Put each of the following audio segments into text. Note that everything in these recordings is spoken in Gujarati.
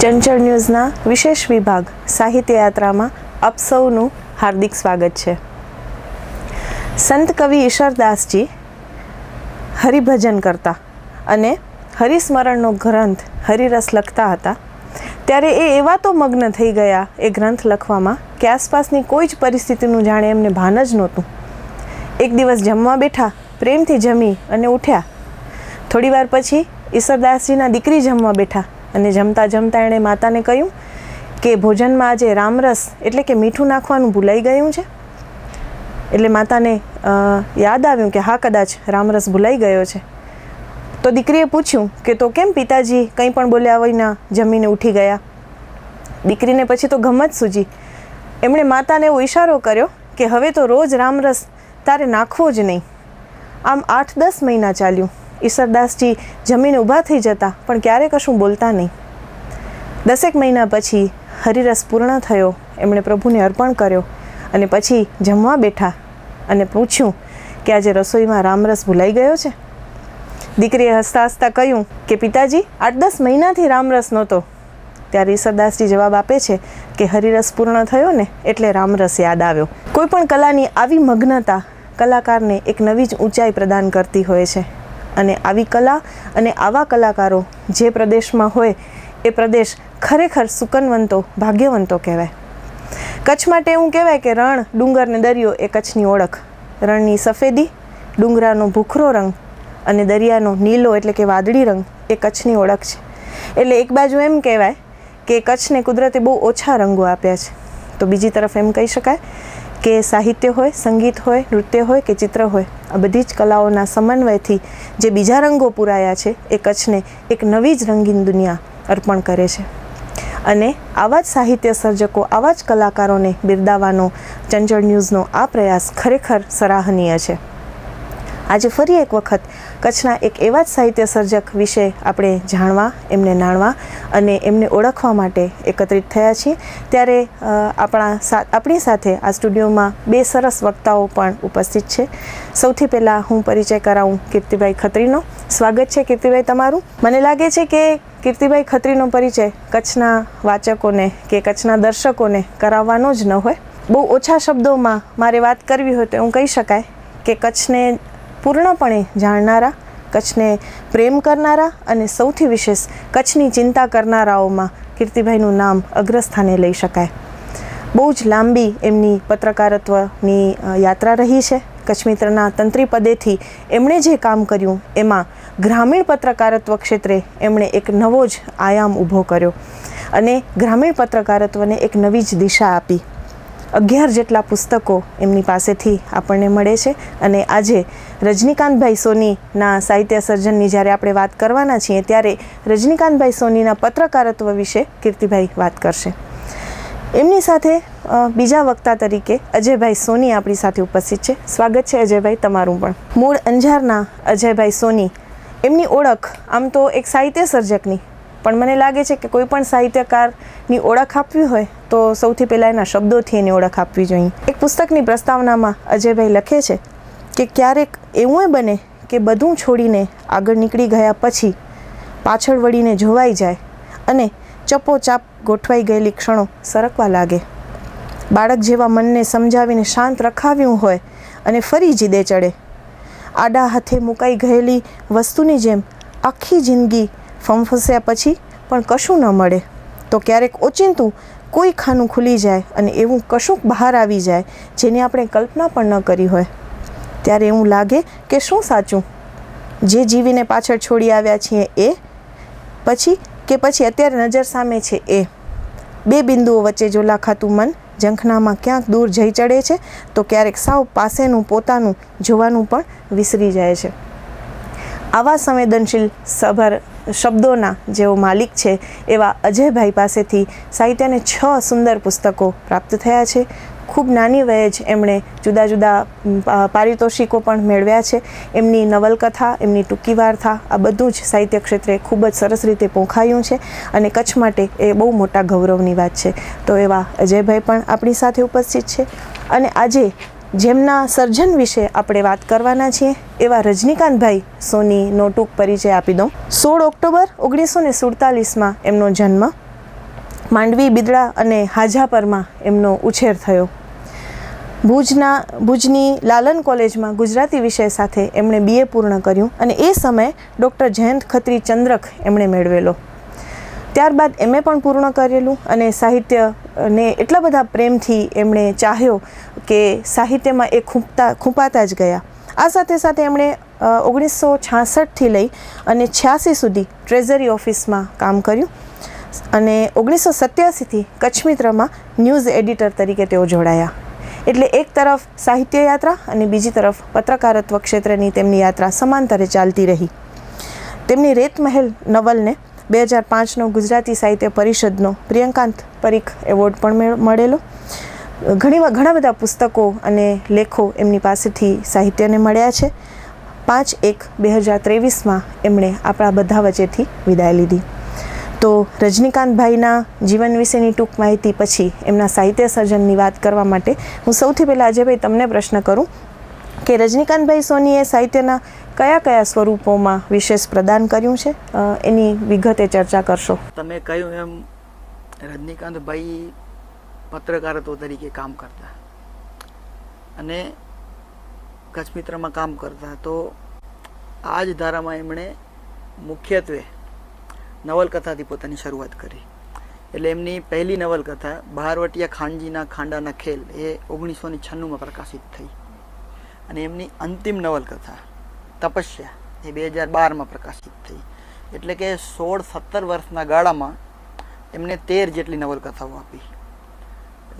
ચંચળ ન્યૂઝના વિશેષ વિભાગ સાહિત્ય યાત્રામાં આપ સૌનું હાર્દિક સ્વાગત છે. સંત કવિ ઈશરદાસજી હરિભજન કરતા અને હરિસ્મરણનો ગ્રંથ હરિરસ લખતા હતા. ત્યારે એ એવા તો મગ્ન થઈ ગયા એ ગ્રંથ લખવામાં કે આસપાસની કોઈ જ પરિસ્થિતિનું જાણે એમને ભાન જ નહોતું. એક દિવસ જમવા બેઠા, પ્રેમથી જમી અને ઉઠ્યા. થોડી વાર પછી ઈશરદાસજીના દીકરી જમવા બેઠા અને જમતા જમતા એણે માતાને કહ્યું કે ભોજનમાં આજે રામરસ એટલે કે મીઠું નાખવાનું ભૂલાઈ ગયું છે. એટલે માતાને યાદ આવ્યું કે હા, કદાચ રામરસ ભૂલાઈ ગયો છે. તો દીકરીએ પૂછ્યું કે તો કેમ પિતાજી કંઈ પણ બોલ્યા વિના જમીને ઉઠી ગયા? દીકરીને પછી તો ગમત સૂજી. એમણે માતાને એવો ઈશારો કર્યો કે હવે તો રોજ રામરસ તારે નાખવો જ નહીં. આમ 8-10 મહિના ચાલ્યું. ઈશરદાસજી જમીને ઊભા થઈ જતા પણ ક્યારે કશું બોલતા નહીં. 10 મહિના પછી હરિરસ પૂર્ણ થયો. એમણે પ્રભુને અર્પણ કર્યો અને પછી જમવા બેઠા અને પૂછ્યું કે આજે રસોઈમાં રામરસ ભૂલાઈ ગયો છે? દીકરીએ હસતા હસતા કહ્યું કે પિતાજી 8-10 મહિનાથી રામરસ નહોતો. ત્યારે ઈશરદાસજી જવાબ આપે છે કે હરિરસ પૂર્ણ થયો ને એટલે રામરસ યાદ આવ્યો. કોઈ પણ કલાની આવી મગ્નતા કલાકારને એક નવી જ ઊંચાઈ પ્રદાન કરતી હોય છે. અને આવી કલા અને આવા કલાકારો જે પ્રદેશમાં હોય એ પ્રદેશ ખરેખર સુકનવંતો, ભાગ્યવંતો કહેવાય. કચ્છ માટે એવું કહેવાય કે રણ, ડુંગર ને દરિયો એ કચ્છની ઓળખ. રણની સફેદી, ડુંગરાનો ભૂખરો રંગ અને દરિયાનો નીલો એટલે કે વાદળી રંગ એ કચ્છની ઓળખ છે. એટલે એક બાજુ એમ કહેવાય કે કચ્છને કુદરતે બહુ ઓછા રંગો આપ્યા છે. તો બીજી તરફ એમ કહી શકાય કે સાહિત્ય હોય, સંગીત હોય, નૃત્ય હોય કે ચિત્ર હોય, આ બધી જ કલાઓના સમન્વયથી જે બીજા રંગો પૂરાયા છે એ કચ્છને એક નવી જ રંગીન દુનિયા અર્પણ કરે છે. અને આવા જ સાહિત્ય સર્જકો, આવા જ કલાકારોને બિરદાવવાનો ચંચળ ન્યૂઝનો આ પ્રયાસ ખરેખર સરાહનીય છે. આજે ફરી એક વખત કચ્છના એક એવા જ સાહિત્ય સર્જક વિશે આપણે જાણવા, એમને જાણવા અને એમને ઓળખવા માટે એકત્રિત થયા છીએ. ત્યારે આપણી સાથે આ સ્ટુડિયોમાં 2 સરસ વક્તાઓ પણ ઉપસ્થિત છે. સૌથી પહેલાં હું પરિચય કરાવું કીર્તિભાઈ ખત્રીનો. સ્વાગત છે કીર્તિભાઈ તમારું. મને લાગે છે કે કીર્તિભાઈ ખત્રીનો પરિચય કચ્છના વાચકોને કે કચ્છના દર્શકોને કરાવવાનો જ ન હોય. બહુ ઓછા શબ્દોમાં મારે વાત કરવી હોય તો એવું કહી શકાય કે કચ્છને પૂર્ણપણે જાણનારા, કચ્છને પ્રેમ કરનારા અને સૌથી વિશેષ કચ્છની ચિંતા કરનારાઓમાં કીર્તિભાઈનું નામ અગ્રસ્થાને લઈ શકાય. બહુ જ લાંબી એમની પત્રકારત્વની યાત્રા રહી છે. કચ્છ મિત્રના તંત્રી પદેથી એમણે જે કામ કર્યું એમાં ગ્રામીણ પત્રકારત્વ ક્ષેત્રે એમણે એક નવો જ આયામ ઊભો કર્યો અને ગ્રામીણ પત્રકારત્વને એક નવી જ દિશા આપી. 11 જેટલા પુસ્તકો એમની પાસેથી આપણને મળે છે. અને આજે રજનીકાંતભાઈ સોનીના સાહિત્ય સર્જનની જ્યારે આપણે વાત કરવાના છીએ ત્યારે રજનીકાંતભાઈ સોનીના પત્રકારત્વ વિશે કીર્તિભાઈ વાત કરશે. એમની સાથે બીજા વક્તા તરીકે અજયભાઈ સોની આપણી સાથે ઉપસ્થિત છે. સ્વાગત છે અજયભાઈ તમારું પણ. મૂળ અંજારના અજયભાઈ સોની, એમની ઓળખ આમ તો એક સાહિત્ય સર્જકની, પણ મને લાગે છે કે કોઈ પણ સાહિત્યકારની ઓળખ આપવી હોય તો સૌથી પહેલાં એના શબ્દોથી એની ઓળખ આપવી જોઈએ. એક પુસ્તકની પ્રસ્તાવનામાં અજયભાઈ લખે છે કે ક્યારેક એવું બને કે બધું છોડીને આગળ નીકળી ગયા પછી પાછળ વળીને જોવાઈ જાય અને ચપોચાપ ગોઠવાઈ ગયેલી ક્ષણો સરકવા લાગે. બાળક જેવા મનને સમજાવીને શાંત રખાવ્યું હોય અને ફરી જીદે ચડે. આડા હાથે મુકાઈ ગયેલી વસ્તુની જેમ આખી જિંદગી ફંફસ્યા પછી પણ કશું ન મળે તો ક્યારેક ઓચિંતું કોઈ ખાનું ખુલી જાય અને એવું કશુંક બહાર આવી જાય જેની આપણે કલ્પના પણ ન કરી હોય. ત્યારે એવું લાગે કે શું સાચું, જે જીવીને પાછળ છોડી આવ્યા છીએ એ, પછી અત્યારે નજર સામે છે એ. 2 બિંદુઓ વચ્ચે જો લાખાતું મન ઝંખનામાં ક્યાંક દૂર જઈ ચડે છે તો ક્યારેક સાવ પાસેનું પોતાનું જોવાનું પણ વિસરી જાય છે. આવા સંવેદનશીલ સભર શબ્દોના જેઓ માલિક છે એવા અજયભાઈ પાસેથી સાહિત્યને 6 સુંદર પુસ્તકો પ્રાપ્ત થયા છે. ખૂબ નાની વયે જ એમણે જુદા જુદા પારિતોષિકો પણ મેળવ્યા છે. એમની નવલકથા, એમની ટૂંકી વાર્તા, આ બધું જ સાહિત્ય ક્ષેત્રે ખૂબ જ સરસ રીતે પોંખાયું છે અને કચ્છ માટે એ બહુ મોટા ગૌરવની વાત છે. તો એવા અજયભાઈ પણ આપણી સાથે ઉપસ્થિત છે. અને આજે જેમના સર્જન વિશે આપણે વાત કરવાના છીએ એવા રજનીકાંતભાઈ સોનીનો ટૂંક પરિચય આપી દઉં. 16 ઓક્ટોબર 1947માં એમનો જન્મ. માંડવી, બિદડા અને હાજાપરમાં એમનો ઉછેર થયો. ભુજની લાલન કોલેજમાં ગુજરાતી વિષય સાથે એમણે BA પૂર્ણ કર્યું અને એ સમયે ડૉક્ટર જયંત ખત્રી ચંદ્રક એમણે મેળવેલો. ત્યારબાદ MA પણ પૂર્ણ કરેલું અને સાહિત્યને એટલા બધા પ્રેમથી એમણે ચાહ્યો કે સાહિત્યમાં એ ખૂંપાતા જ ગયા. આ સાથે સાથે એમણે 1966થી લઈ અને 86 સુધી ટ્રેઝરી ઓફિસમાં કામ કર્યું અને 1987થી કચ્છ મિત્રમાં ન્યૂઝ એડિટર તરીકે તેઓ જોડાયા. એટલે એક તરફ સાહિત્ય યાત્રા અને બીજી તરફ પત્રકારત્વ ક્ષેત્રની તેમની યાત્રા સમાંતરે ચાલતી રહી. તેમની રેતમહેલ નવલને 2005નો ગુજરાતી સાહિત્ય પરિષદનો પ્રિયંકાંત પરીખ એવોર્ડ પણ મળેલો. ઘણા બધા પુસ્તકો અને લેખો એમની પાસેથી સાહિત્યને મળ્યા છે. 5/1/2023માં એમણે આપણા બધા વચ્ચેથી વિદાય લીધી. તો રજનીકાંતભાઈના જીવન વિશેની ટૂંક માહિતી પછી એમના સાહિત્ય સર્જનની વાત કરવા માટે હું સૌથી પહેલાં અજયભાઈ તમને પ્રશ્ન કરું કે રજનીકાંતભાઈ સોનીએ સાહિત્યના કયા સ્વરૂપોમાં વિશેષ પ્રદાન કર્યું છે, એની વિગતે ચર્ચા કરશો. તમે કહ્યું એમ રજનીકાંતભાઈ પત્રકારત્વ તરીકે કામ કરતા અને કચ્છ મિત્રમાં કામ કરતા, તો આ જ ધારામાં એમણે મુખ્યત્વે નવલકથાથી પોતાની શરૂઆત કરી. એટલે એમની પહેલી નવલકથા બહારવટિયા ખાનજીના ખાંડાના ખેલ એ 1996માં પ્રકાશિત થઈ અને એમની અંતિમ નવલકથા તપસ્યા એ 2012માં પ્રકાશિત થઈ. એટલે કે 16-17 વર્ષના ગાળામાં એમને 13 જેટલી નવલકથાઓ આપી.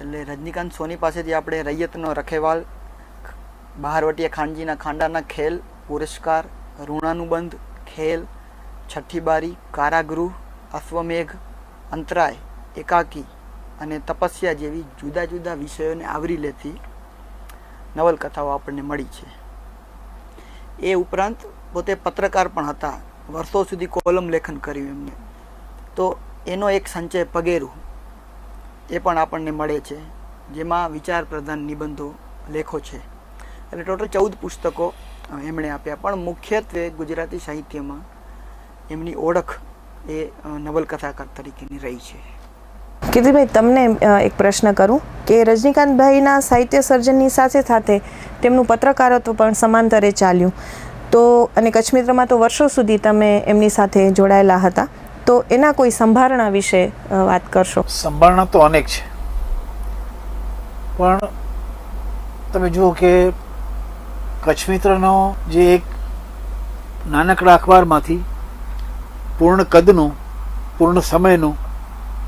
એટલે રજનીકાંત સોની પાસેથી આપણે રૈયતનો રખેવાલ, બહારવટિયા ખાનજીના ખાંડાના ખેલ, પુરસ્કાર, ઋણાનુબંધ, ખેલ, છઠ્ઠી બારી, કારાગૃહ, અશ્વમેઘ, અંતરાય, એકાકી અને તપસ્યા જેવી જુદા જુદા વિષયોને આવરી લેતી નવલકથાઓ આપણને મળી છે. એ ઉપરાંત પોતે પત્રકાર પણ હતા. વર્ષો સુધી કોલમ લેખન કર્યું એમને. તો એનો એક સંચય પગેરું એ પણ આપણને મળે છે, જેમાં વિચાર પ્રધાન નિબંધો, લેખો છે. એટલે ટોટલ 14 પુસ્તકો એમણે આપ્યા. પણ મુખ્યત્વે ગુજરાતી સાહિત્યમાં એમની ઓળખ એ નવલકથાકાર તરીકેની રહી છે. કીર્તિભાઈ, તમને એક પ્રશ્ન કરું કે રજનીકાંતભાઈના સાહિત્ય સર્જનની સાથે સાથે તેમનું પત્રકારત્વ પણ સમાંતરે ચાલ્યું. તો અને કચ્છ મિત્રમાં તો વર્ષો સુધી તમે એમની સાથે જોડાયેલા હતા, તો એના કોઈ સંભારણા વિશે વાત કરશો. સંભારણા તો અનેક છે, પણ તમે જુઓ કે કચ્છ મિત્રનો જે એક નાનકડા અખબારમાંથી પૂર્ણ કદનું, પૂર્ણ સમયનું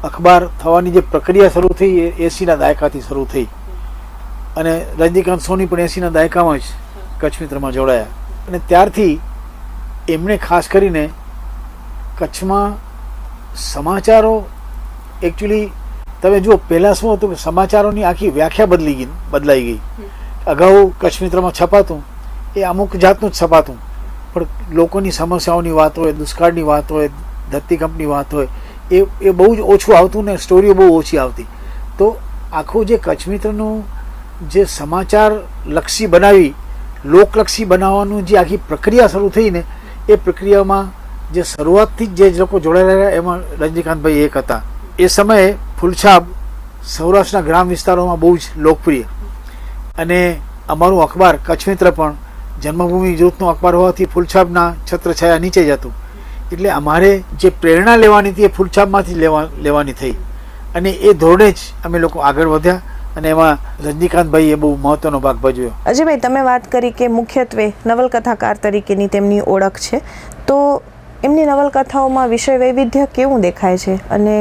અખબાર થવાની જે પ્રક્રિયા શરૂ થઈ એ 80ના દાયકાથી શરૂ થઈ અને રજનીકાંત સોની પણ 80ના દાયકામાં જ કચ્છ મિત્રમાં જોડાયા. અને ત્યારથી એમણે ખાસ કરીને કચ્છમાં સમાચારો, એકચ્યુઅલી તમે જુઓ પહેલાં શું હતું કે સમાચારોની આખી વ્યાખ્યા બદલાઈ ગઈ. અગાઉ કચ્છ મિત્રમાં છપાતું એ અમુક જાતનું જ છપાતું, પણ લોકોની સમસ્યાઓની વાત હોય, દુષ્કાળની વાત હોય, ધરતીકંપની વાત હોય, એ બહુ જ ઓછું આવતું ને સ્ટોરીઓ બહુ ઓછી આવતી. તો આખું જે કચ્છ મિત્રનું જે સમાચાર લક્ષી બનાવી, લોકલક્ષી બનાવવાનું જે આખી પ્રક્રિયા શરૂ થઈ ને, એ પ્રક્રિયામાં જે શરૂઆતથી જ જે લોકો જોડાયેલા એમાં રજનીકાંતભાઈ એક હતા. એ સમયે ફૂલછાપ સૌરાષ્ટ્રના ગ્રામ વિસ્તારોમાં બહુ જ લોકપ્રિય અને અમારું અખબાર કચ્છ મિત્ર પણ જન્મભૂમિ જૂથનો અખબાર હોવાથી ફૂલછાપના છત્રછાયા નીચે જ હતું. એટલે અમારે જે પ્રેરણા લેવાની હતી એ ફૂલછાપમાંથી લેવાની થઈ અને એ ધોરણે જ અમે લોકો આગળ વધ્યા અને એમાં રજનીકાંતભાઈએ બહુ મહત્વનો ભાગ ભજવ્યો. અજયભાઈ, તમે વાત કરી કે મુખ્યત્વે નવલકથાકાર તરીકેની તેમની ઓળખ છે, તો એમની નવલકથાઓમાં વિષય વૈવિધ્ય કેવું દેખાય છે અને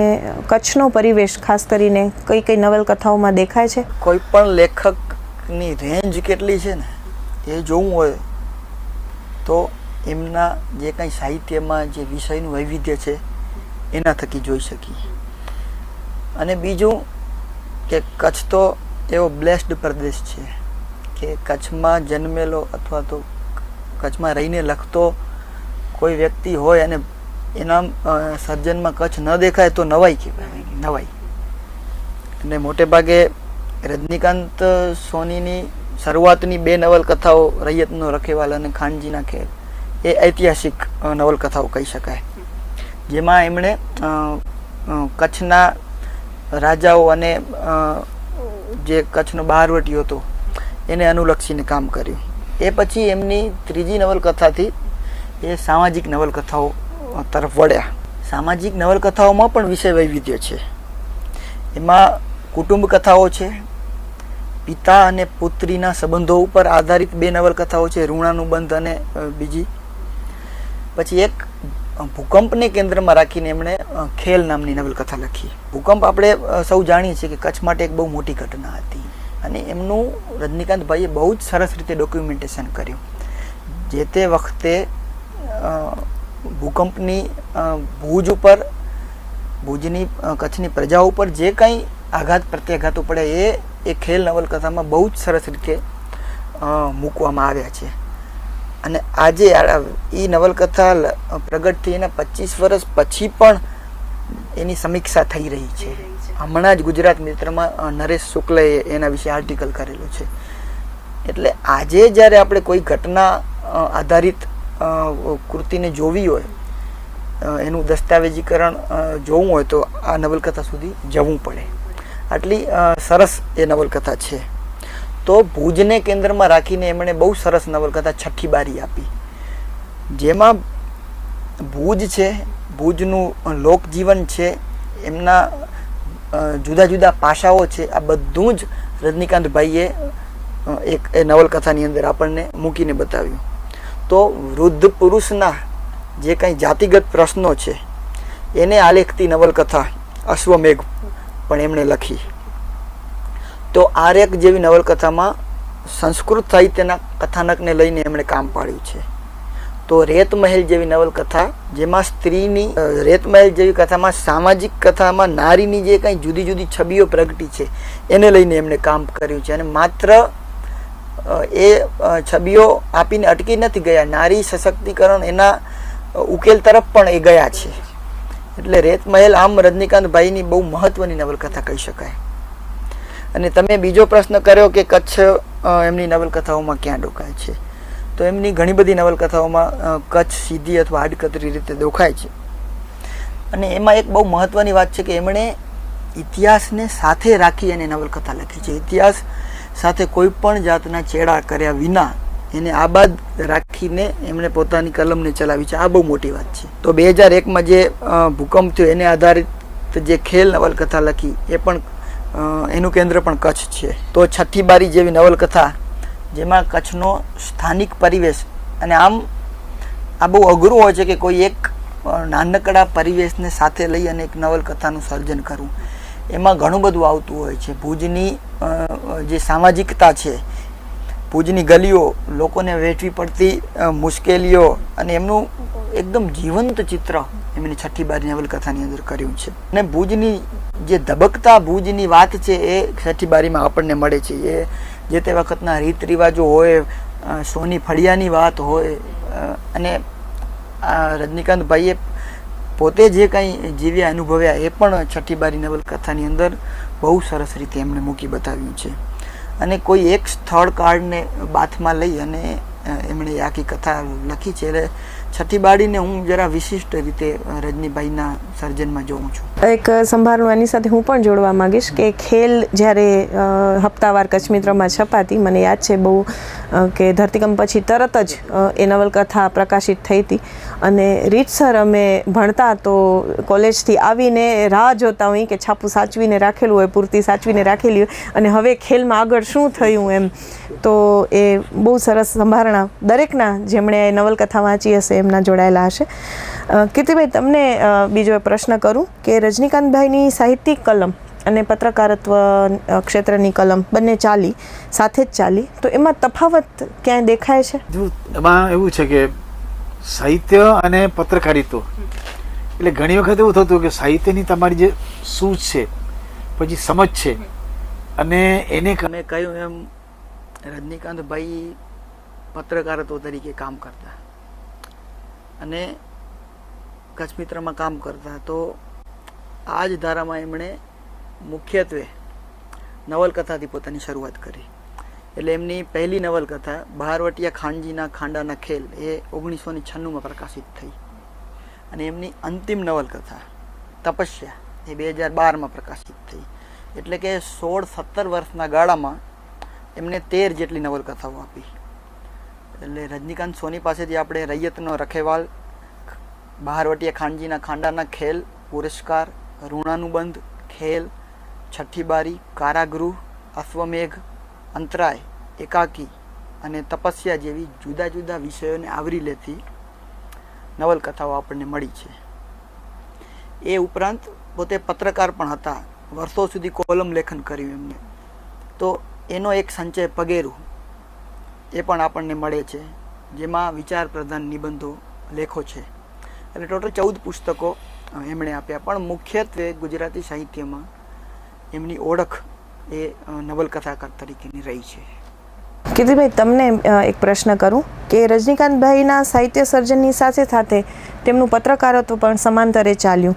કચ્છનો પરિવેશ ખાસ કરીને કઈ નવલકથાઓમાં દેખાય છે? કોઈ પણ લેખકની રેન્જ કેટલી છે ને એ જોવું હોય તો એમના જે કંઈ સાહિત્યમાં જે વિષયનું વૈવિધ્ય છે એના થકી જોઈ શકીએ. અને બીજું કે કચ્છ તો એવો બ્લેસ્ડ પ્રદેશ છે કે કચ્છમાં જન્મેલો અથવા તો કચ્છમાં રહીને લખતો કોઈ વ્યક્તિ હોય અને એના સર્જનમાં કચ્છ ન દેખાય તો નવાઈ કહેવાય, નવાઈ. અને મોટે ભાગે રજનીકાંત સોનીની શરૂઆતની 2 નવલકથાઓ રૈયતનો રખેવાલ અને ખાનજીના ખેલ એ ઐતિહાસિક નવલકથાઓ કહી શકાય, જેમાં એમણે કચ્છના રાજાઓ અને જે કચ્છનો બહારવટીયો હતો એને અનુલક્ષીને કામ કર્યું. એ પછી એમની ત્રીજી નવલકથાથી એ સામાજિક નવલકથાઓ તરફ વળ્યા. સામાજિક નવલકથાઓમાં પણ વિષય વૈવિધ્ય છે. એમાં કુટુંબ કથાઓ છે, પિતા અને પુત્રીના સંબંધો ઉપર આધારિત 2 નવલકથાઓ છે, ઋણાનુબંધ અને બીજી. પછી એક ભૂકંપને કેન્દ્રમાં રાખીને એમણે ખેલ નામની નવલકથા લખી. ભૂકંપ આપણે સૌ જાણીએ છીએ કે કચ્છ માટે એક બહુ મોટી ઘટના હતી અને એમનું રજનીકાંતભાઈએ બહુ જ સરસ રીતે ડોક્યુમેન્ટેશન કર્યું. જે તે વખતે ભૂકંપની ભુજ ઉપર, ભુજની કચ્છની પ્રજા ઉપર જે કંઈ આઘાત પ્રત્યાઘાતો પડે એ ખેલ નવલકથામાં બહુ જ સરસ રીતે મૂકવામાં આવ્યા છે. અને આજે એ નવલકથા પ્રગટ થઈ એના 25 વર્ષ પછી પણ એની સમીક્ષા થઈ રહી છે. હમણાં જ ગુજરાત મિત્રમાં નરેશ શુક્લએ એના વિશે આર્ટિકલ કરેલો છે. એટલે આજે જ્યારે આપણે કોઈ ઘટના આધારિત કૃતિને જોવી હોય, એનું દસ્તાવેજીકરણ જોવું હોય તો આ નવલકથા સુધી જવું પડે. આટલી સરસ એ નવલકથા છે. તો ભુજને કેન્દ્રમાં રાખીને એમણે બહુ સરસ નવલકથા છઠ્ઠી બારી આપી, જેમાં ભુજ છે, ભુજનું લોકજીવન છે, એમના જુદા જુદા પાસાઓ છે, આ બધું જ રજનીકાંતભાઈએ એક એ નવલકથાની અંદર આપણને મૂકીને બતાવ્યું. તો વૃદ્ધ પુરુષના જે કંઈ જાતિગત પ્રશ્નો છે એને આલેખતી નવલકથા અશ્વમેઘ પણ એમણે લખી. તો આર્યક જેવી નવલકથામાં સંસ્કૃત સાહિત્યના કથાનકને લઈને એમણે કામ પાડ્યું છે. તો રેતમહેલ જેવી નવલકથા, જેમાં સ્ત્રીની, રેતમહેલ જેવી કથામાં સામાજિક કથામાં નારીની જે કંઈ જુદી જુદી છબીઓ પ્રગટી છે એને લઈને એમણે કામ કર્યું છે. અને માત્ર એ છબીઓ આપીને અટકી નથી ગયા, નારી સશક્તિકરણ એના ઉકેલ તરફ પણ એ ગયા છે. એટલે રેતમહેલ આમ રજનીકાંતભાઈની બહુ મહત્વની નવલકથા કહી શકાય. અને તમે બીજો પ્રશ્ન કર્યો કે કચ્છ એમની નવલકથાઓમાં ક્યાં ડોકાય છે, તો એમની ઘણી બધી નવલકથાઓમાં કચ્છ સીધી અથવા આડકતરી રીતે દેખાય છે. અને એમાં એક બહુ મહત્વની વાત છે કે એમણે ઇતિહાસને સાથે રાખી અને નવલકથા લખી છે. ઇતિહાસ સાથે કોઈ પણ જાતના ચેડા કર્યા વિના એને આબાદ રાખીને એમણે પોતાની કલમને ચલાવી છે. આ બહુ મોટી વાત છે. તો 2001માં જે ભૂકંપ થયો એને આધારિત જે ખેલ નવલકથા લખી એ પણ એનું કેન્દ્ર પણ કચ્છ છે. તો છઠ્ઠી બારી જેવી નવલકથા, જેમાં કચ્છનો સ્થાનિક પરિવેશ, અને આમ આ બહુ અઘરું હોય છે કે કોઈ એક નાનકડા પરિવેશને સાથે લઈ અને એક નવલકથાનું સર્જન કરવું. એમાં ઘણું બધું આવતું હોય છે. ભુજની જે સામાજિકતા છે, ભુજની ગલીઓ, લોકોને વેઠવી પડતી મુશ્કેલીઓ અને એમનું એકદમ જીવંત ચિત્ર એમની છઠ્ઠી બારી નવલકથાની અંદર કર્યું છે. અને ભુજની જે ધબકતા ભુજની વાત છે એ છઠ્ઠી બારીમાં આપણને મળે છે. એ જે તે વખતના રીત રિવાજો હોય, સોની ફળિયાની વાત હોય, અને રજનીકાંતભાઈએ પોતે જે કંઈ જીવ્યા અનુભવ્યા એ પણ છઠ્ઠી બારી નવલકથાની અંદર બહુ સરસ રીતે એમણે મૂકી બતાવ્યું છે. અને કોઈ એક સ્થળ કાળને બાથમાં લઈ અને એમણે આખી કથા લખી છે. એટલે છઠ્ઠી બારીને હું જરા વિશિષ્ટ રીતે રજનીભાઈના સર્જનમાં જોઉં છું. એક સંભાળવાની સાથે હું પણ જોડવા માંગીશ કે ખેલ જ્યારે હપ્તાવાર કચ્છ મિત્રમાં છપાતી, મને યાદ છે બહુ કે ધરતીકંપ પછી તરત જ એ નવલકથા પ્રકાશિત થઈ હતી. અને રીતસર અમે ભણતા તો કોલેજથી આવીને રાહ જોતા હોઈએ કે છાપું સાચવીને રાખેલું હોય, પૂરતી સાચવીને રાખેલી હોય, અને હવે ખેલમાં આગળ શું થયું એમ. તો એ બહુ સરસ સંભારણા દરેકના જેમણે નવલકથા વાંચી હશે એમના જોડાયેલા હશે. કીર્તિભાઈ, તમને બીજો પ્રશ્ન કરું કે રજનીકાંતભાઈની સાહિત્યિક કલમ અને પત્રકારત્વ ક્ષેત્રની કલમ બંને ચાલી, સાથે જ ચાલી, તો એમાં તફાવત ક્યાંય દેખાય છે? એમાં એવું છે કે સાહિત્ય અને પત્રકારિત્વ એટલે ઘણી વખત એવું થતું કે સાહિત્યની તમારી જે સૂઝ છે, પછી સમજ છે, અને એને મેં કહ્યું એમ રજનીકાંતભાઈ પત્રકારત્વ તરીકે કામ કરતા અને કચ્છ મિત્રમાં કામ કરતા. તો આ જ ધારામાં એમણે મુખ્યત્વે નવલકથાથી પોતાની શરૂઆત કરી. એટલે એમની પહેલી નવલકથા બહારવટીયા ખાનજીના ખાંડાના ખેલ એ 1996માં પ્રકાશિત થઈ. અને એમની અંતિમ નવલકથા તપસ્યા એ 2012માં પ્રકાશિત થઈ. એટલે કે 16-17 વર્ષના ગાળામાં એમને 13 જેટલી નવલકથાઓ આપી. એટલે રજનીકાંત સોની પાસેથી આપણે રૈયતનો રખેવાલ, બહારવટીયા ખાનજીના ખાંડાના ખેલ, પુરસ્કાર, ઋણાનુબંધ, ખેલ, છઠ્ઠી બારી, કારાગૃહ, અશ્વમેઘ, અંતરાય, એકાકી અને તપસ્યા જેવી જુદા જુદા વિષયોને આવરી લેતી નવલકથાઓ આપણને મળી છે. એ ઉપરાંત પોતે પત્રકાર પણ હતા. વર્ષો સુધી કોલમ લેખન કર્યું એમને. તો એનો એક સંચય પગેરું એ પણ આપણને મળે છે, જેમાં વિચાર પ્રધાન નિબંધો, લેખો છે. એટલે ટોટલ 14 પુસ્તકો એમણે આપ્યા. પણ મુખ્યત્વે ગુજરાતી સાહિત્યમાં એમની ઓળખ એ નવલકથાકાર તરીકેની રહી છે. કીર્તિભાઈ, તમને એક પ્રશ્ન કરું કે રજનીકાંતભાઈના સાહિત્ય સર્જનની સાથે સાથે તેમનું પત્રકારત્વ પણ સમાંતરે ચાલ્યું.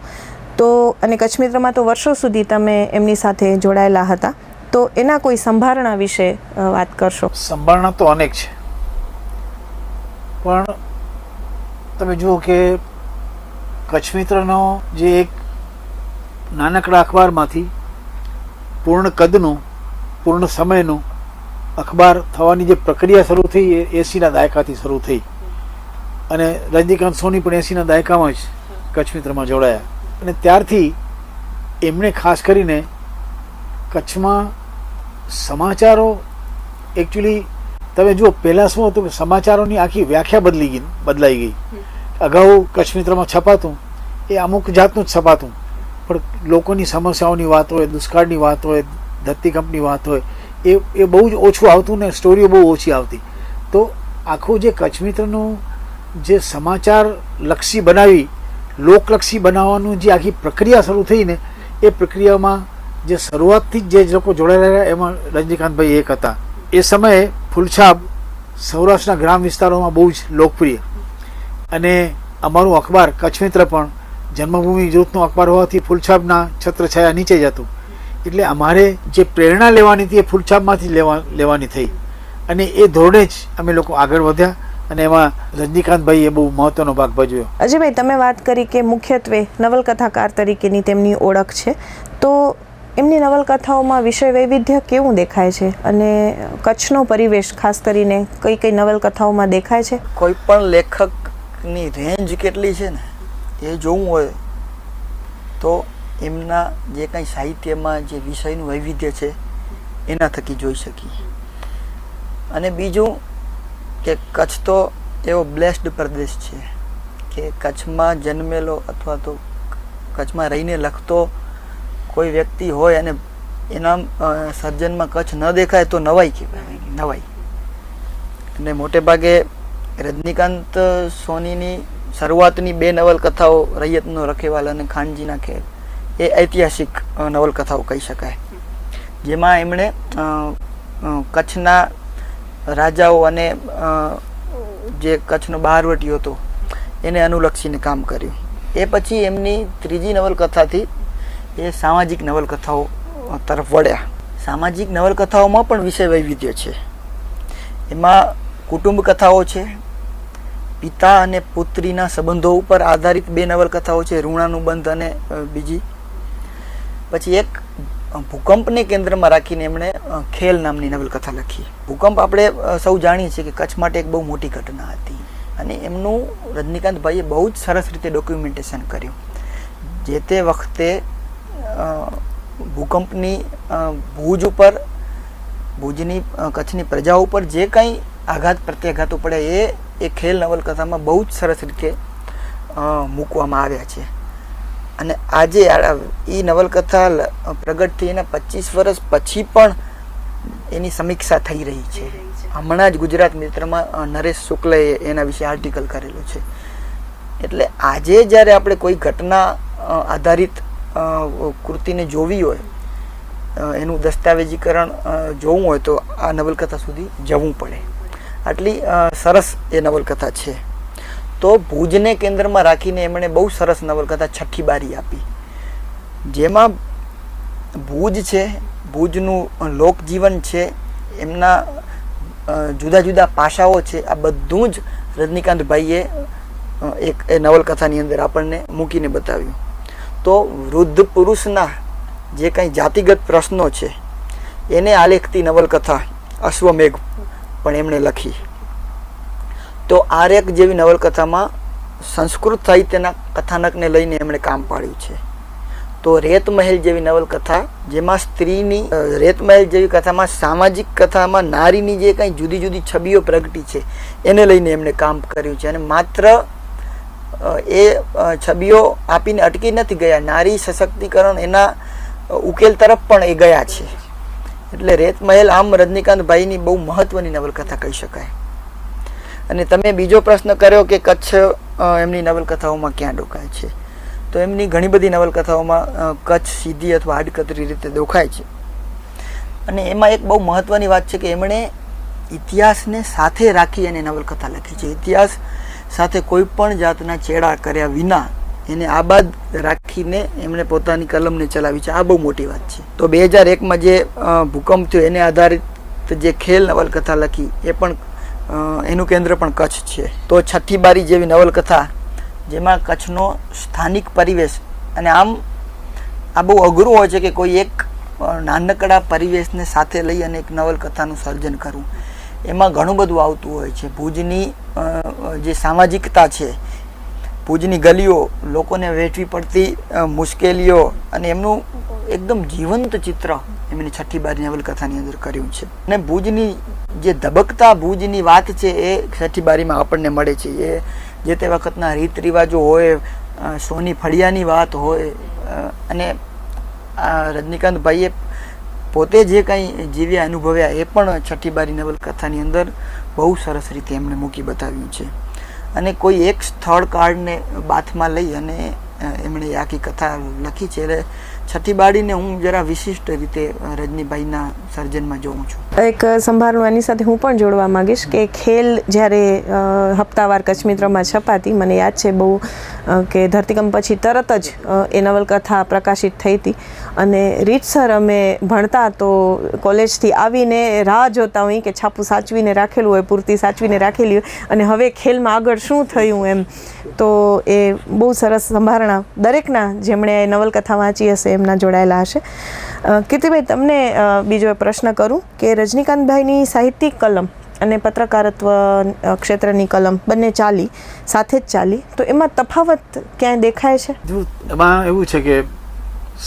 તો અને કચ્છ મિત્રમાં તો વર્ષો સુધી તમે એમની સાથે જોડાયેલા હતા. તો એના કોઈ સંભારણા વિશે વાત કરશો? સંભારણા તો અનેક છે, પણ તમે જુઓ કે કચ્છ મિત્રનો જે એક નાનકડા અખબારમાંથી પૂર્ણ કદનું, પૂર્ણ સમયનું અખબાર થવાની જે પ્રક્રિયા શરૂ થઈ એ 80ના દાયકાથી શરૂ થઈ. અને રજનીકાંત સોની પણ 80ના દાયકામાં જ કચ્છ મિત્રમાં જોડાયા. અને ત્યારથી એમણે ખાસ કરીને કચ્છમાં સમાચારો, એકચ્યુઅલી તમે જુઓ પહેલાં શું હતું કે સમાચારોની આખી વ્યાખ્યા બદલાઈ ગઈ. અગાઉ કચ્છ મિત્રમાં છપાતું એ અમુક જાતનું જ છપાતું, પણ લોકોની સમસ્યાઓની વાત હોય, દુષ્કાળની વાત હોય, ધરતીકંપની વાત હોય, એ બહુ જ ઓછું આવતું ને સ્ટોરીઓ બહુ ઓછી આવતી. તો આખું જે કચ્છ મિત્રનું જે સમાચાર લક્ષી બનાવી, લોકલક્ષી બનાવવાનું જે આખી પ્રક્રિયા શરૂ થઈ ને, એ પ્રક્રિયામાં જે શરૂઆતથી જ જે લોકો જોડાયેલા એમાં રજનીકાંતભાઈ એક હતા. એ સમયે ફૂલછાપ સૌરાષ્ટ્રના ગ્રામ વિસ્તારોમાં બહુ જ લોકપ્રિય, અને અમારું અખબાર કચ્છ મિત્ર પણ જન્મભૂમિ જૂથનું અખબાર હોવાથી ફૂલછાપના છત્રછાયા નીચે જ હતું. એટલે અમારે જે પ્રેરણા લેવાની હતી એ ફૂલછાપમાંથી લેવાની થઈ, અને એ ધોરણે જ અમે લોકો આગળ વધ્યા, અને એમાં રજનીકાંતભાઈએ બહુ મહત્વનો ભાગ ભજવ્યો. અજયભાઈ, તમે વાત કરી કે મુખ્યત્વે નવલકથાકાર તરીકેની તેમની ઓળખ છે. તો એમની નવલકથાઓમાં વિષય વૈવિધ્ય કેવું દેખાય છે, અને કચ્છનો પરિવેશ ખાસ કરીને કઈ કઈ નવલકથાઓમાં દેખાય છે? કોઈ પણ લેખકની રેન્જ કેટલી છે ને એ જોવું હોય તો એમના જે કંઈ સાહિત્યમાં જે વિષયનું વૈવિધ્ય છે એના થકી જોઈ શકીએ. અને બીજું કે કચ્છ તો એવો બ્લેસ્ડ પ્રદેશ છે કે કચ્છમાં જન્મેલો અથવા તો કચ્છમાં રહીને લખતો કોઈ વ્યક્તિ હોય અને એના સર્જનમાં કચ્છ ન દેખાય તો નવાઈ કહેવાય, નવાઈ. અને મોટે ભાગે રજનીકાંત સોનીની શરૂઆતની 2 નવલકથાઓ, રૈયતનો રખેવાલ અને ખાનજીના ખેલ, એ ઐતિહાસિક નવલકથાઓ કહી શકાય, જેમાં એમણે કચ્છના રાજાઓ અને જે કચ્છનો બહારવટીયો હતો એને અનુલક્ષીને કામ કર્યું. એ પછી એમની 3જી નવલકથાથી એ સામાજિક નવલકથાઓ તરફ વળ્યા. સામાજિક નવલકથાઓમાં પણ વિષય વૈવિધ્ય છે. એમાં કુટુંબ કથાઓ છે, પિતા અને પુત્રીના સંબંધો ઉપર આધારિત 2 નવલકથાઓ છે, ઋણાનુબંધ અને બીજી. પછી એક ભૂકંપને કેન્દ્રમાં રાખીને એમણે ખેલ નામની નવલકથા લખી. ભૂકંપ આપણે સૌ જાણીએ છીએ કે કચ્છ માટે એક બહુ મોટી ઘટના હતી, અને એમનું રજનીકાંતભાઈએ બહુ જ સરસ રીતે ડોક્યુમેન્ટેશન કર્યું. જે તે વખતે ભૂકંપની ભુજ ઉપર, ભુજની કચ્છની પ્રજા ઉપર જે કંઈ આઘાત પ્રત્યાઘાતો પડે એ ખેલ નવલકથામાં બહુ જ સરસ રીતે મૂકવામાં આવ્યા છે. અને આજે એ નવલકથા પ્રગટ થઈ એના 25 વર્ષ પછી પણ એની સમીક્ષા થઈ રહી છે. હમણાં જ ગુજરાત મિત્રમાં નરેશ શુક્લએ એના વિશે આર્ટિકલ કરેલો છે. એટલે આજે જ્યારે આપણે કોઈ ઘટના આધારિત કૃતિને જોવી હોય, એનું દસ્તાવેજીકરણ જોવું હોય તો આ નવલકથા સુધી જવું પડે. આટલી સરસ એ નવલકથા છે. તો ભુજને કેન્દ્રમાં રાખીને એમણે બહુ સરસ નવલકથા છઠ્ઠી બારી આપી, જેમાં ભુજ છે, ભુજનું લોકજીવન છે, એમના જુદા જુદા પાસાઓ છે, આ બધું જ રજનીકાંતભાઈએ એક એ નવલકથાની અંદર આપણને મૂકીને બતાવ્યું. તો વૃદ્ધ પુરુષના જે કંઈ જાતિગત પ્રશ્નો છે એને આલેખતી નવલકથા અશ્વમેઘ પણ એમણે લખી. તો આર્યક જેવી નવલકથામાં સંસ્કૃત સાહિત્યના કથાનકને લઈને એમણે કામ પાડ્યું છે. તો રેતમહેલ જેવી નવલકથા જેમાં સ્ત્રીની રેતમહેલ જેવી કથામાં સામાજિક કથામાં નારીની જે કંઈ જુદી જુદી છબીઓ પ્રગટી છે એને લઈને એમણે કામ કર્યું છે. અને માત્ર એ છબીઓ આપીને અટકી નથી ગયા, નારી સશક્તિકરણ એના ઉકેલ તરફ પણ એ ગયા છે. એટલે રેતમહેલ આમ રજનીકાંતભાઈની બહુ મહત્વની નવલકથા કહી શકાય. અને તમે બીજો પ્રશ્ન કર્યો કે કચ્છ એમની નવલકથાઓમાં ક્યાં ડોકાય છે, તો એમની ઘણી બધી નવલકથાઓમાં કચ્છ સીધી અથવા આડકતરી રીતે દેખાય છે. અને એમાં એક બહુ મહત્વની વાત છે કે એમણે ઇતિહાસને સાથે રાખી અને નવલકથા લખી છે. ઇતિહાસ સાથે કોઈ પણ જાતના ચેડા કર્યા વિના એને આબાદ રાખીને એમણે પોતાની કલમને ચલાવી છે. આ બહુ મોટી વાત છે. તો 2001માં જે ભૂકંપ થયો એને આધારિત જે ખેલ નવલકથા લખી એ પણ એનું કેન્દ્ર પણ કચ્છ છે. તો છઠ્ઠી બારી જેવી નવલકથા જેમાં કચ્છનો સ્થાનિક પરિવેશ, અને આમ આ બહુ અઘરું હોય છે કે કોઈ એક નાનકડા પરિવેશને સાથે લઈ અને એક નવલકથાનું સર્જન કરવું. એમાં ઘણું બધું આવતું હોય છે. ભુજની જે સામાજિકતા છે, ભુજની ગલીઓ, લોકોને વેઠવી પડતી મુશ્કેલીઓ અને એમનું એકદમ જીવંત ચિત્ર એમની છઠ્ઠી બારી નવલકથાની અંદર કર્યું છે. અને ભુજની જે ધબકતા ભુજની વાત છે એ છઠ્ઠી બારીમાં આપણને મળે છે. એ જે તે વખતના રીત રિવાજો હોય, સોની ફળિયાની વાત હોય, અને રજનીકાંતભાઈએ પોતે જે કંઈ જીવ્યા અનુભવ્યા એ પણ છઠ્ઠી બારી નવલકથાની અંદર બહુ સરસ રીતે એમણે મૂકી બતાવ્યું છે. અને કોઈ એક સ્થળ કાળને બાથમાં લઈ અને એમણે આખી કથા લખી છે. એટલે છઠ્ઠી બારીને હું જરા વિશિષ્ટ રીતે રજનીભાઈના સર્જનમાં જોઉં છું. એક સંભારણું આની સાથે હું પણ જોડવા માંગીશ કે ખેલ જ્યારે હપ્તાવાર કચ્છ મિત્રમાં છપાતી, મને યાદ છે બહુ કે ધરતીકંપ પછી તરત જ એ નવલકથા પ્રકાશિત થઈ હતી. અને રીતસર અમે ભણતા તો કોલેજથી આવીને રાહ જોતા હોઈએ કે છાપું સાચવીને રાખેલું હોય, પૂરતી સાચવીને રાખેલી હોય, અને હવે ખેલમાં આગળ શું થયું એમ. તો એ બહુ સરસ સંભારણા દરેકના જેમણે નવલકથા વાંચી હશે એમના જોડાયેલા હશે. કીર્તિભાઈ, તમને બીજો પ્રશ્ન કરું કે રજનીકાંતભાઈની સાહિત્યિક કલમ અને પત્રકારત્વ ક્ષેત્રની કલમ બંને ચાલી, સાથે જ ચાલી, તો એમાં તફાવત ક્યાંય દેખાય છે? એમાં એવું છે કે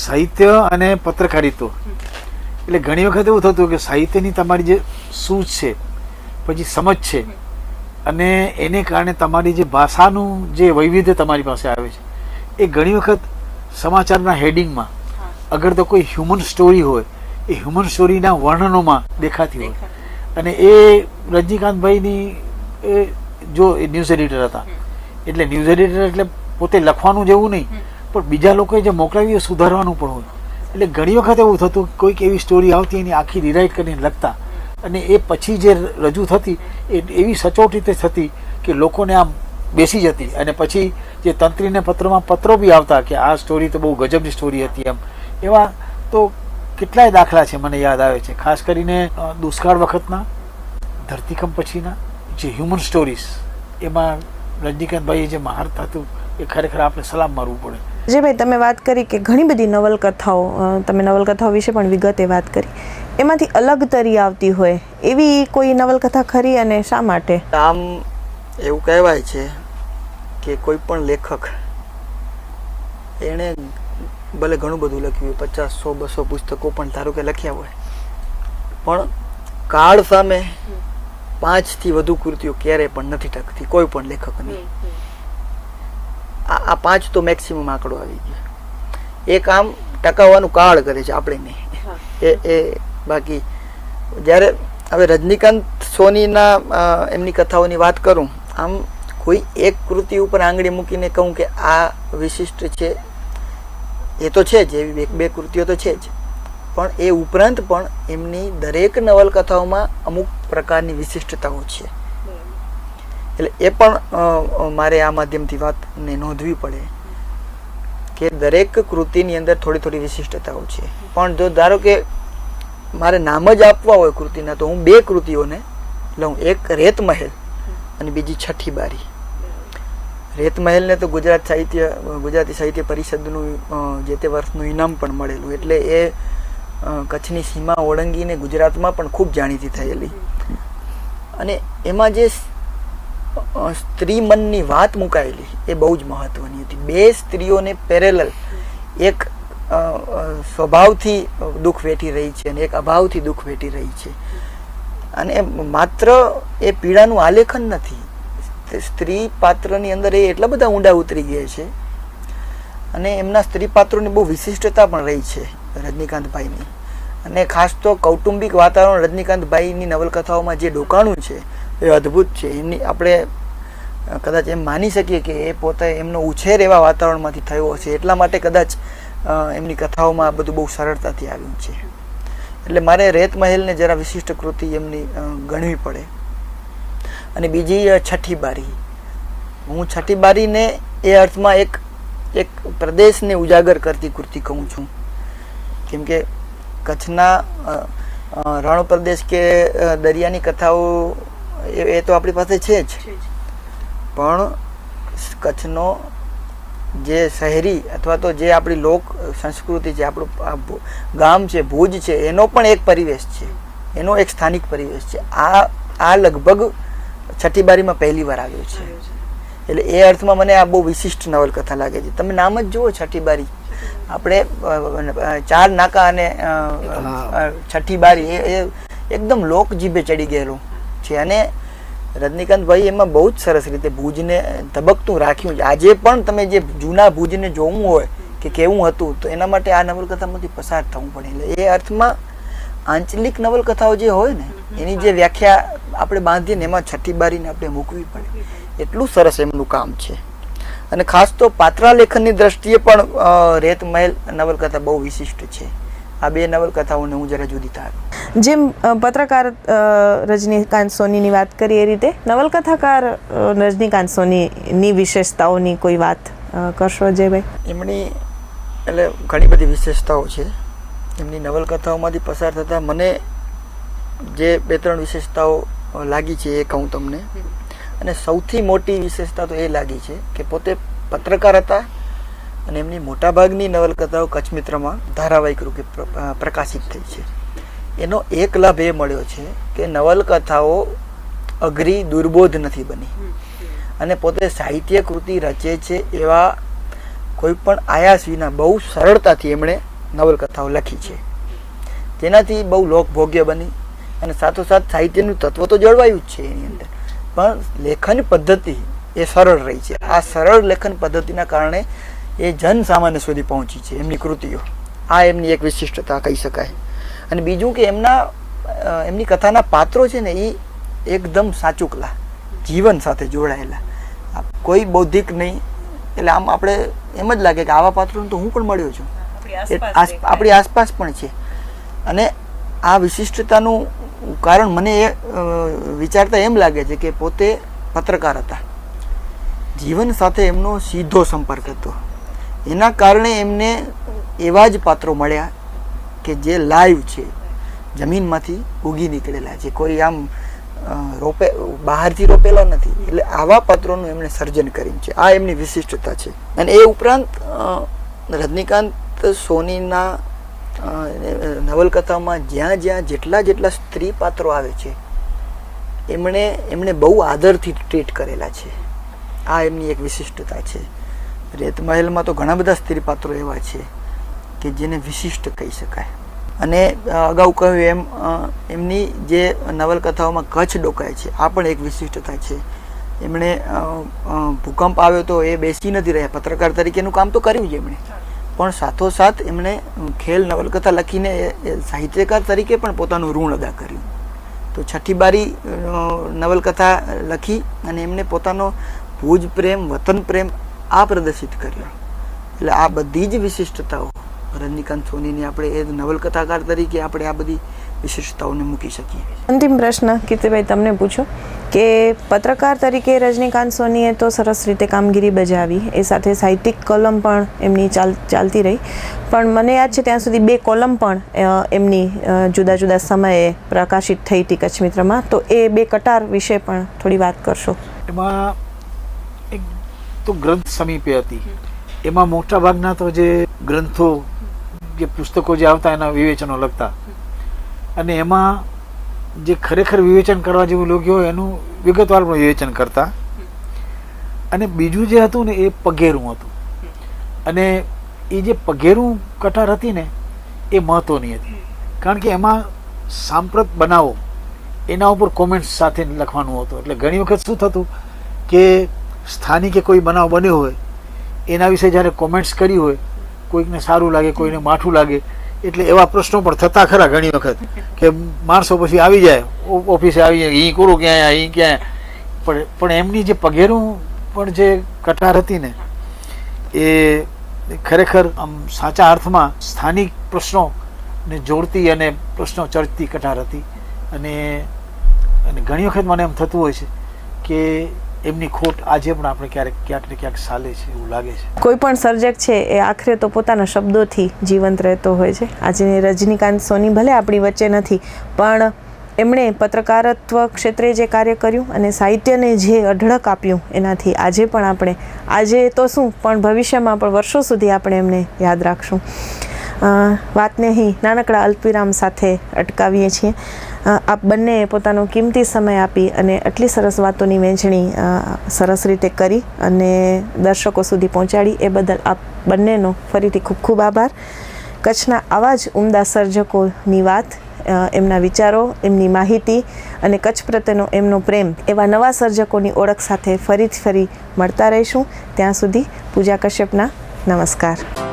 સાહિત્ય અને પત્રકારિત્વ એટલે ઘણી વખત એવું થતું કે સાહિત્યની તમારી જે સૂઝ છે, પછી સમજ છે, અને એને કારણે તમારી જે ભાષાનું જે વૈવિધ્ય તમારી પાસે આવે છે એ ઘણી વખત સમાચારના હેડિંગમાં અગર તો કોઈ હ્યુમન સ્ટોરી હોય એ હ્યુમન સ્ટોરીના વર્ણનોમાં દેખાતી હોય. અને એ રજનીકાંતભાઈની જો એ ન્યૂઝ એડિટર હતા, એટલે ન્યૂઝ એડિટર એટલે પોતે લખવાનું જેવું નહીં, પણ બીજા લોકોએ જે મોકલાવી એ સુધારવાનું પણ હોય. એટલે ઘણી વખત એવું થતું કોઈક એવી સ્ટોરી આવતી એની આખી રિરાઇટ કરીને લખતા, અને એ પછી જે રજૂ થતી એ એવી સચોટ રીતે થતી કે લોકોને આમ બેસી જતી. અને પછી જે તંત્રીને પત્રમાં પત્રો બી આવતા કે આ સ્ટોરી તો બહુ ગજબની સ્ટોરી હતી એમ. એવા તો કેટલાય દાખલા છે મને યાદ આવે છે. ખાસ કરીને દુષ્કાળ વખતના, ધરતીકંપ પછીના જે હ્યુમન સ્ટોરીઝ, એમાં રજનીકાંતભાઈએ જે મહારત હતું એ ખરેખર આપણે સલામ મારવું પડે. જે ભાઈ તમે વાત કરી કે ઘણી બધી નવલકથાઓ, તમે નવલકથાઓ વિશે પણ વિગતે વાત કરી, એમાંથી અલગ તરી આવતી હોય એવી કોઈ નવલકથા ખરી, અને શા માટે? આમ એવું કહેવાય છે કે કોઈ પણ લેખક એણે ભલે ઘણું બધું લખ્યું હોય, 50, 100, 200 પુસ્તકો પણ ધારો કે લખ્યા હોય, પણ કાળ સામે 5 થી વધુ કૃતિઓ ક્યારેય પણ નથી ટકતી કોઈ પણ લેખકની. આ 5 તો મેક્સિમમ આંકડો આવી ગયો. એ કામ ટકાવવાનું કાળ કરે છે, આપણે નહીં. એ બાકી જ્યારે હવે રજનીકાંત સોનીના એમની કથાઓની વાત કરું, આમ કોઈ એક કૃતિ ઉપર આંગળી મૂકીને કહું કે આ વિશિષ્ટ છે એ તો છે જ, એવી 1-2 કૃતિઓ તો છે જ, પણ એ ઉપરાંત પણ એમની દરેક નવલકથાઓમાં અમુક પ્રકારની વિશિષ્ટતાઓ છે. એટલે એ પણ મારે આ માધ્યમથી વાતને નોંધવી પડે કે દરેક કૃતિની અંદર થોડી થોડી વિશિષ્ટતાઓ છે. પણ જો ધારો કે મારે નામ જ આપવા હોય કૃતિના, તો હું 2 કૃતિઓને લઉં. એક રેતમહેલ અને બીજી છઠ્ઠી બારી. રેતમહેલને તો ગુજરાતી સાહિત્ય પરિષદનું જે તે વર્ષનું ઇનામ પણ મળેલું, એટલે એ કચ્છની સીમા ઓળંગીને ગુજરાતમાં પણ ખૂબ જાણીતી થયેલી. અને એમાં જે સ્ત્રી મનની વાત મુકાયેલી એ બહુ જ મહત્વની હતી. બે સ્ત્રીઓને પેરેલલ, એક સ્વભાવથી દુઃખ વેઠી રહી છે અને એક અભાવથી દુઃખ વેઠી રહી છે. અને માત્ર એ પીડાનું આલેખન નથી, સ્ત્રી પાત્રની અંદર એ એટલા બધા ઊંડા ઉતરી ગયા છે. અને એમના સ્ત્રી પાત્રોની બહુ વિશિષ્ટતા પણ રહી છે રજનીકાંતભાઈની. અને ખાસ તો કૌટુંબિક વાતાવરણ રજનીકાંતભાઈની નવલકથાઓમાં જે ડોકાણું છે એ અદ્ભુત છે. એમની આપણે કદાચ એમ માની શકીએ કે એ પોતે એમનો ઉછેર એવા વાતાવરણમાંથી થયો હશે, એટલા માટે કદાચ એમની કથાઓમાં આ બધું બહુ સરળતાથી આવ્યું છે. એટલે મારે રેતમહેલને જરા વિશિષ્ટ કૃતિ એમની ગણવી પડે. અને બીજી છઠ્ઠી બારી. હું છઠ્ઠી બારીને એ અર્થમાં એક પ્રદેશને ઉજાગર કરતી કૃતિ કહું છું, કેમ કે કચ્છના રણ પ્રદેશ કે દરિયાની કથાઓ એ તો આપણી પાસે છે જ, પણ કચ્છનો જે શહેરી અથવા તો જે આપણી લોક સંસ્કૃતિ છે, આપણું ગામ છે, ભુજ છે, એનો પણ એક પરિવેશ છે, એનો એક સ્થાનિક પરિવેશ છે. આ લગભગ છઠ્ઠી બારીમાં પહેલી વાર આવ્યો છે. એટલે એ અર્થમાં મને આ બહુ વિશિષ્ટ નવલકથા લાગે છે. તમે નામ જ જુઓ, છઠ્ઠી બારી. આપણે 4 નાકા અને છઠ્ઠી બારી એ એકદમ લોક જીભે ચડી ગયેલું છે. અને રજનીકાંતભાઈ એમાં બહુ જ સરસ રીતે ભુજને ધબકતું રાખ્યું છે. આજે પણ તમે જે જૂના ભુજને જોવું હોય કે કેવું હતું, તો એના માટે આ નવલકથામાંથી પસાર થવું પડે. એટલે એ અર્થમાં આંચલિક નવલકથાઓ જે હોય ને, એની જે વ્યાખ્યા આપણે બાંધીએ ને, એમાં છઠ્ઠી બારીને આપણે મૂકવી પડે. એટલું સરસ એમનું કામ છે. અને ખાસ તો પાત્રાલેખનની દ્રષ્ટિએ પણ રેતમહેલ નવલકથા બહુ વિશિષ્ટ છે. આ બે નવલકથાઓને હું જરા જુદી તારું. જેમ પત્રકાર રજનીકાંત સોનીની વાત કરી એ રીતે નવલકથાકાર રજનીકાંત સોનીની વિશેષતાઓની કોઈ વાત કરશો અજયભાઈ? એમની એટલે ઘણી બધી વિશેષતાઓ છે. એમની નવલકથાઓમાંથી પસાર થતાં મને જે 2-3 વિશેષતાઓ લાગી છે એ કહું તમને. અને સૌથી મોટી વિશેષતા તો એ લાગી છે કે પોતે પત્રકાર હતા અને એમની મોટાભાગની નવલકથાઓ કચ્છ મિત્રમાં ધારાવાહિક રૂપે પ્રકાશિત થઈ છે. એનો એક લાભ એ મળ્યો છે કે નવલકથાઓ અઘરી દુર્બોધ નથી બની. અને પોતે સાહિત્ય કૃતિ રચે છે એવા કોઈ પણ આયાસ વિના બહુ સરળતાથી એમણે નવલકથાઓ લખી છે, જેનાથી બહુ લોકભોગ્ય બની. અને સાથોસાથ સાહિત્યનું તત્વ તો જળવાયું જ છે એની અંદર, પણ લેખન પદ્ધતિ એ સરળ રહી છે. આ સરળ લેખન પદ્ધતિના કારણે એ જન સામાન્ય સુધી પહોંચી છે એમની કૃતિઓ. આ એમની એક વિશિષ્ટતા કહી શકાય. અને બીજું કે એમની કથાના પાત્રો છે ને, એ એકદમ સાચુકલા, જીવન સાથે જોડાયેલા, કોઈ બૌદ્ધિક નહીં. એટલે આમ આપણે એમ જ લાગે કે આવા પાત્રોને તો હું પણ મળ્યો છું, આપણી આસપાસ પણ છે. અને આ વિશિષ્ટતાનું કારણ મને એ વિચારતા એમ લાગે છે કે પોતે પત્રકાર હતા, જીવન સાથે એમનો સીધો સંપર્ક હતો. એના કારણે એમને એવા જ પાત્રો મળ્યા કે જે લાઈવ છે, જમીનમાંથી ઉગી નીકળેલા છે, કોઈ આમ બહારથી રોપેલા નથી. એટલે આવા પાત્રોનું એમણે સર્જન કર્યું છે. આ એમની વિશિષ્ટતા છે. અને એ ઉપરાંત રજનીકાંત સોનીના નવલકથામાં જ્યાં જેટલા સ્ત્રી પાત્રો આવે છે, એમણે બહુ આદરથી ટ્રીટ કરેલા છે. આ એમની એક વિશિષ્ટતા છે. રેતમહેલમાં તો ઘણા બધા સ્ત્રી પાત્રો એવા છે કે જેને વિશિષ્ટ કહી શકાય. અને અગાઉ કહ્યું એમ એમની જે નવલકથાઓમાં કચ્છ ડોકાય છે, આ પણ એક વિશિષ્ટતા છે. એમણે ભૂકંપ આવ્યો તો એ બેસી નથી રહ્યા, પત્રકાર તરીકેનું કામ તો કર્યું જ એમણે, પણ સાથોસાથ એમણે ખેલ નવલકથા લખીને સાહિત્યકાર તરીકે પણ પોતાનું ઋણ અદા કર્યું. તો છઠ્ઠી બારી નવલકથા લખી અને એમને પોતાનો ભુજ પ્રેમ, વતન પ્રેમ આ પ્રદર્શિત કર્યો. એટલે આ બધી જ વિશિષ્ટતાઓ રજનીકાંત સોનીની આપણે એ નવલકથાકાર તરીકે આપણે આ બધી વિશિષ્ટતાઓને મૂકી શકીએ. અંતિમ પ્રશ્ન કીર્તિભાઈ તમને પૂછો કે પત્રકાર તરીકે રજનીકાંત સોનીએ તો સરસ રીતે કામગીરી બજાવી, એ સાથે સાહિત્યિક કોલમ પણ એમની ચાલતી રહી, પણ મને યાદ છે ત્યાં સુધી 2 કોલમ પણ એમની જુદા જુદા સમયે પ્રકાશિત થઈ હતી કચ્છ મિત્રમાં. તો એ 2 કટાર વિશે પણ થોડી વાત કરશો? એમાં એક તો ગ્રંથ સમીપે હતી. એમાં મોટા ભાગના તો જે ગ્રંથો જે પુસ્તકો જે આવતા એના વિવેચનો લખતા, અને એમાં જે ખરેખર વિવેચન કરવા જેવું લોકો હોય એનું વિગતવાર પણ વિવેચન કરતા. અને બીજું જે હતું ને એ પગેરું હતું, અને એ જે પગેરું કટાર હતી ને એ મહત્વની હતી, કારણ કે એમાં સાંપ્રત બનાવો એના ઉપર કોમેન્ટ્સ સાથે લખવાનું હતું. એટલે ઘણી વખત શું થતું કે સ્થાનિકે કોઈ બનાવ બન્યો હોય એના વિશે જ્યારે કોમેન્ટ્સ કરી હોય, કોઈકને સારું લાગે, કોઈને માઠું લાગે, એટલે એવા પ્રશ્નો પણ થતા ખરા ઘણી વખત કે માણસો પછી આવી જાય ઓફિસે આવી જાય, અહીં કરું ક્યાં, અહીં ક્યાં. પણ એમની જે પગેરું પણ જે કટાર હતી ને એ ખરેખર આમ સાચા અર્થમાં સ્થાનિક પ્રશ્નોને જોડતી અને પ્રશ્નો ચર્ચતી કટાર હતી. અને ઘણી વખત મને એમ થતું હોય છે કે એમની ખોટ આજે પણ આપણે ક્યાંક ને ક્યાંક ચાલે છે એવું લાગે છે. કોઈ પણ સર્જક છે એ આખરે તો પોતાના શબ્દોથી જીવંત રહેતો હોય છે. આજે રજનીકાંત સોની ભલે આપણી વચ્ચે નથી, પણ એમણે પત્રકારત્વ ક્ષેત્રે જે કાર્ય કર્યું અને સાહિત્યને જે અઢળક આપ્યું એનાથી આજે પણ આપણે, આજે તો શું પણ ભવિષ્યમાં પણ વર્ષો સુધી આપણે એમને યાદ રાખશું. વાતને અહીં નાનકડા અલ્પવિરામ સાથે અટકાવીએ છીએ. આપ બંને પોતાનો કિંમતી સમય આપી અને આટલી સરસ વાતોની વહેંચણી સરસ રીતે કરી અને દર્શકો સુધી પહોંચાડી એ બદલ આપ બંનેનો ફરીથી ખૂબ ખૂબ આભાર. કચ્છના આવા જ ઉમદા સર્જકોની વાત, એમના વિચારો, એમની માહિતી અને કચ્છ પ્રત્યેનો એમનો પ્રેમ, એવા નવા સર્જકોની ઓળખ સાથે ફરી મળતા રહીશું. ત્યાં સુધી પૂજા કશ્યપના નમસ્કાર.